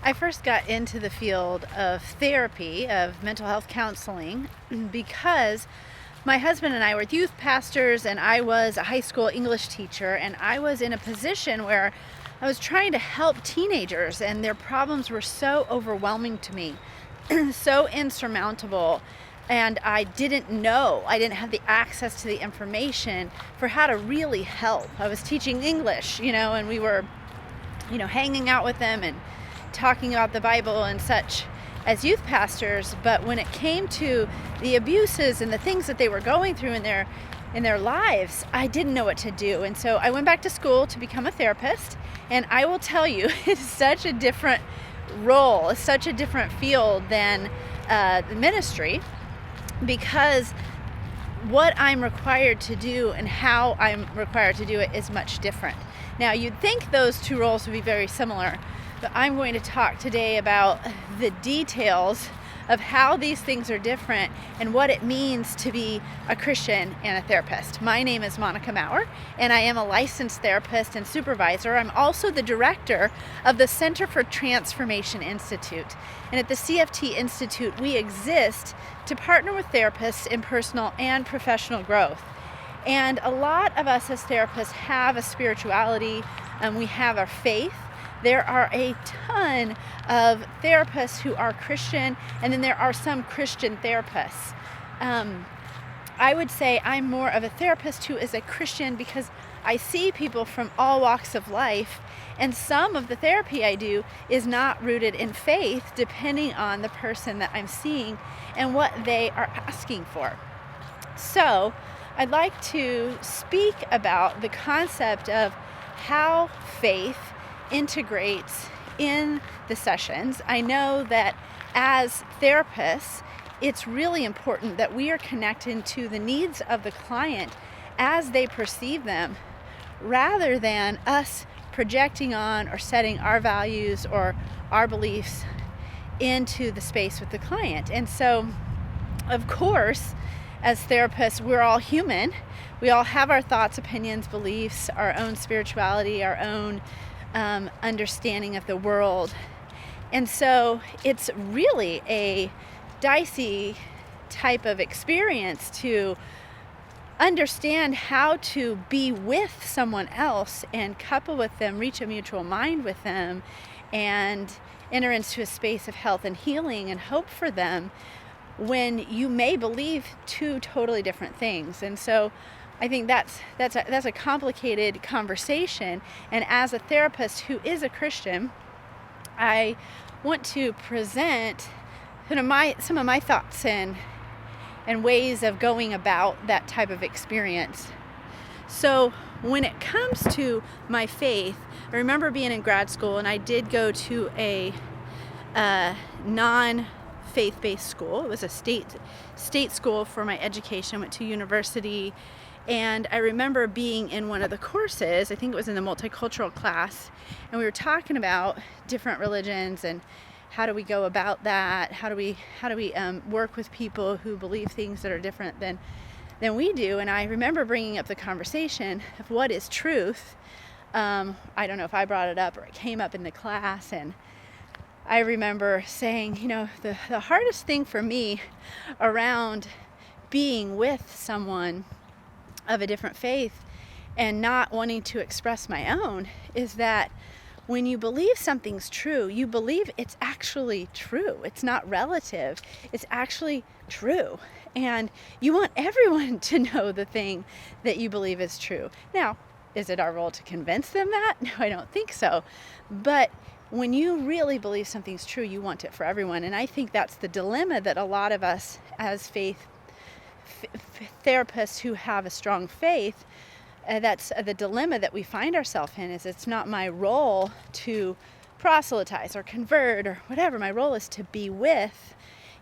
I first got into the field of therapy, of mental health counseling, because my husband and I were youth pastors, and I was a high school English teacher, and I was in a position where I was trying to help teenagers, and their problems were so overwhelming to me, so insurmountable. And I didn't have the access to the information for how to really help. I was teaching English, and we were, hanging out with them and talking about the Bible and such as youth pastors, but when it came to the abuses and the things that they were going through in their lives, I didn't know what to do. And so I went back to school to become a therapist, and I will tell you, it's such a different role, it's such a different field than the ministry, because what I'm required to do and how I'm required to do it is much different. Now, you'd think those two roles would be very similar, but I'm going to talk today about the details of how these things are different and what it means to be a Christian and a therapist. My name is Monica Maurer, and I am a licensed therapist and supervisor. I'm also the director of the Center for Transformation Institute. And at the CFT Institute, we exist to partner with therapists in personal and professional growth. And a lot of us as therapists have a spirituality, and we have our faith. There are a ton of therapists who are Christian, and then there are some Christian therapists. I would say I'm more of a therapist who is a Christian because I see people from all walks of life, and some of the therapy I do is not rooted in faith, depending on the person that I'm seeing and what they are asking for. So I'd like to speak about the concept of how faith integrates in the sessions. I know that as therapists, it's really important that we are connected to the needs of the client as they perceive them, rather than us projecting on or setting our values or our beliefs into the space with the client. And so, of course, as therapists, we're all human. We all have our thoughts, opinions, beliefs, our own spirituality, our own understanding of the world. And so it's really a dicey type of experience to understand how to be with someone else and couple with them, reach a mutual mind with them, and enter into a space of health and healing and hope for them when you may believe two totally different things. And so I think that's a complicated conversation. And as a therapist who is a Christian, I want to present some of my thoughts and ways of going about that type of experience. So when it comes to my faith, I remember being in grad school, and I did go to a non-faith-based school. It was a state school for my education. Went to university. And I remember being in one of the courses, I think it was in the multicultural class, and we were talking about different religions and how do we go about that? How do we work with people who believe things that are different than we do? And I remember bringing up the conversation of what is truth. I don't know if I brought it up or it came up in the class, and I remember saying, the hardest thing for me around being with someone of a different faith and not wanting to express my own is that when you believe something's true, you believe it's actually true. It's not relative. It's actually true. And you want everyone to know the thing that you believe is true. Now, is it our role to convince them that? No, I don't think so. But when you really believe something's true, you want it for everyone. And I think that's the dilemma that a lot of us as faith therapists who have a strong faith, that's the dilemma that we find ourselves in, is it's not my role to proselytize or convert or whatever. My role is to be with,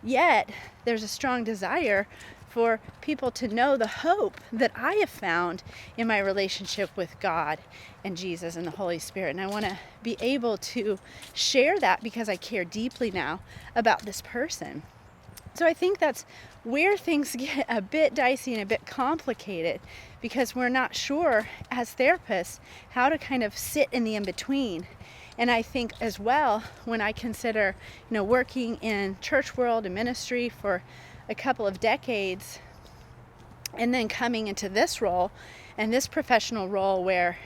yet there's a strong desire for people to know the hope that I have found in my relationship with God and Jesus and the Holy Spirit. And I want to be able to share that because I care deeply now about this person. So I think that's where things get a bit dicey and a bit complicated, because we're not sure as therapists how to kind of sit in the in-between And I think as well, when I consider, working in church world and ministry for a couple of decades, and then coming into this role and this professional role where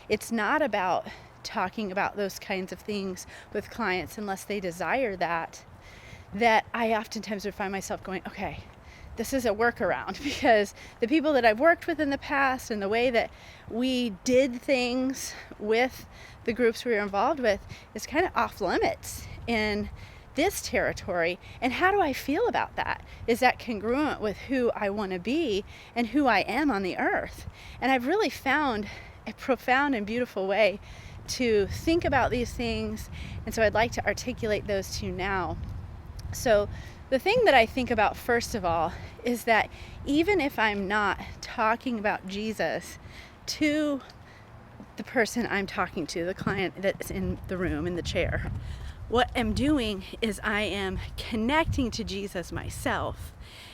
it's not about talking about those kinds of things with clients unless they desire that I oftentimes would find myself going, okay, this is a workaround, because the people that I've worked with in the past and the way that we did things with the groups we were involved with is kind of off limits in this territory. And how do I feel about that? Is that congruent with who I want to be and who I am on the earth? And I've really found a profound and beautiful way to think about these things, and so I'd like to articulate those to you now. So the thing that I think about first of all is that even if I'm not talking about Jesus to the person I'm talking to, the client that's in the room, in the chair, what I'm doing is I am connecting to Jesus myself,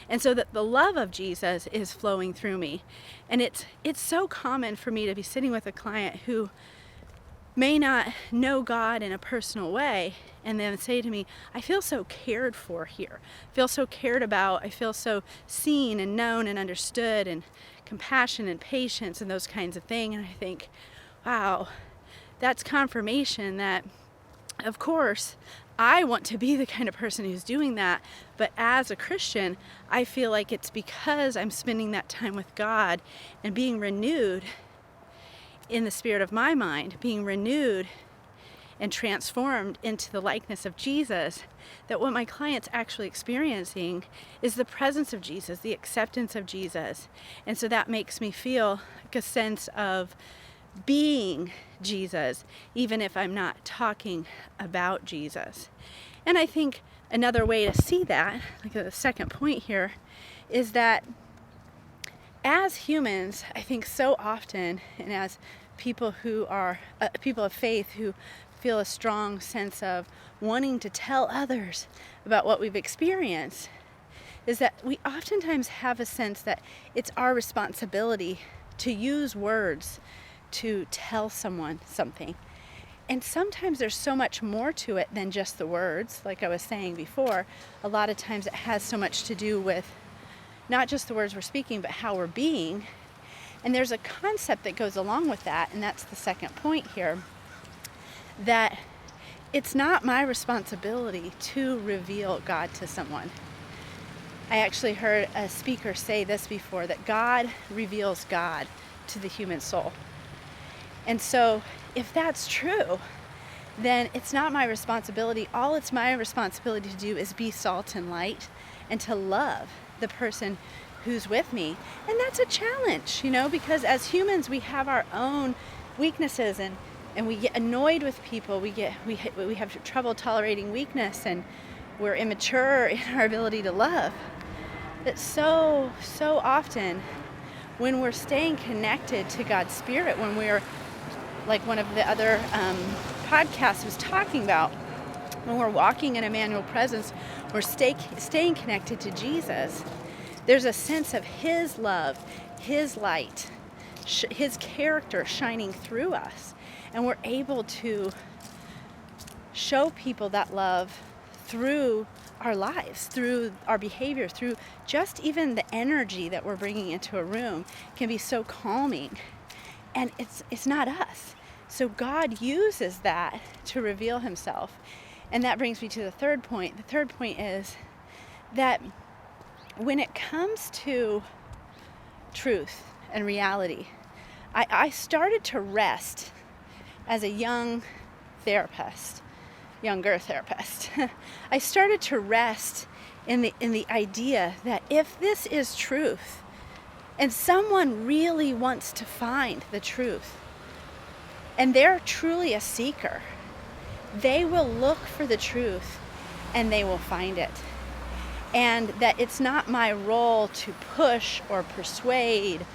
and so that the love of Jesus is flowing through me. And it's so common for me to be sitting with a client who may not know God in a personal way and then say to me, I feel so cared for here. I feel so cared about. I feel so seen and known and understood, and compassion and patience and those kinds of things. And I think, wow, that's confirmation that, of course, I want to be the kind of person who's doing that. But as a Christian, I feel like it's because I'm spending that time with God and being renewed in the spirit of my mind, being renewed and transformed into the likeness of Jesus, that what my client's actually experiencing is the presence of Jesus, the acceptance of Jesus. And so that makes me feel like a sense of being Jesus, even if I'm not talking about Jesus. And I think another way to see that, like the second point here, is that as humans, I think so often, and as people who are people of faith who feel a strong sense of wanting to tell others about what we've experienced, is that we oftentimes have a sense that it's our responsibility to use words to tell someone something. And sometimes there's so much more to it than just the words. Like I was saying before, a lot of times it has so much to do with not just the words we're speaking, but how we're being. And there's a concept that goes along with that, and that's the second point here, that it's not my responsibility to reveal God to someone. I actually heard a speaker say this before, that God reveals God to the human soul. And so if that's true, then it's not my responsibility. All it's my responsibility to do is be salt and light and to love the person who's with me. And that's a challenge, because as humans we have our own weaknesses, and we get annoyed with people. We have trouble tolerating weakness, and we're immature in our ability to love. That so often when we're staying connected to God's Spirit, when we're, like one of the other podcasts was talking about, when we're walking in Emmanuel presence, we're staying connected to Jesus. There's a sense of His love, His light, His character shining through us. And we're able to show people that love through our lives, through our behavior, through just even the energy that we're bringing into a room can be so calming. And it's not us. So God uses that to reveal Himself. And that brings me to the third point. The third point is that when it comes to truth and reality, I started to rest as a younger therapist. I started to rest in the idea that if this is truth, and someone really wants to find the truth, and they're truly a seeker, they will look for the truth and they will find it. And that it's not my role to push or persuade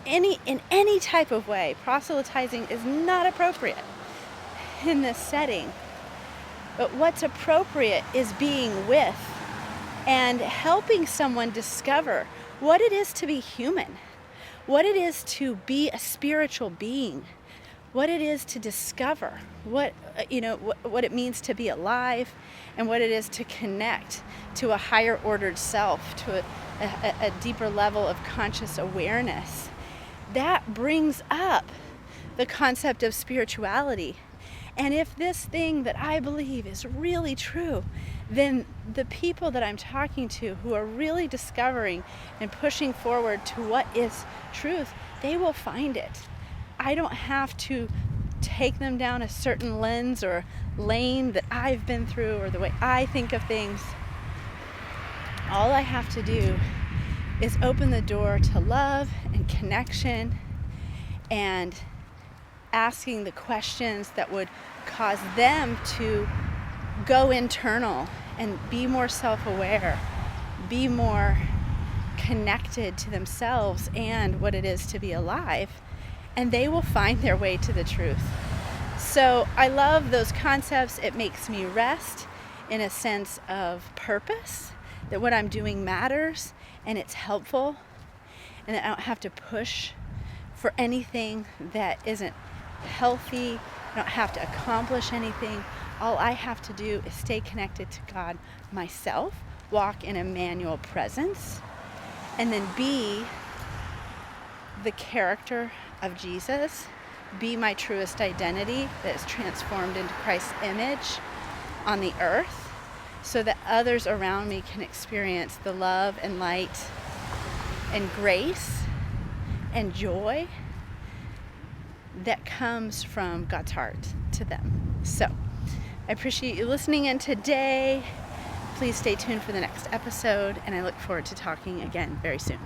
in any type of way. Proselytizing is not appropriate in this setting. But what's appropriate is being with and helping someone discover what it is to be human, what it is to be a spiritual being, what it is to discover what it means to be alive, and what it is to connect to a higher ordered self, to a deeper level of conscious awareness. That brings up the concept of spirituality. And if this thing that I believe is really true, then the people that I'm talking to who are really discovering and pushing forward to what is truth, they will find it. I don't have to take them down a certain lens or lane that I've been through or the way I think of things. All I have to do is open the door to love and connection and asking the questions that would cause them to go internal and be more self-aware, be more connected to themselves and what it is to be alive, and they will find their way to the truth. So I love those concepts. It makes me rest in a sense of purpose, that what I'm doing matters and it's helpful, and that I don't have to push for anything that isn't healthy. I don't have to accomplish anything. All I have to do is stay connected to God myself, walk in Emmanuel presence, and then be the character of Jesus, be my truest identity that is transformed into Christ's image on the earth, so that others around me can experience the love and light and grace and joy that comes from God's heart to them. So I appreciate you listening in today. Please stay tuned for the next episode, and I look forward to talking again very soon.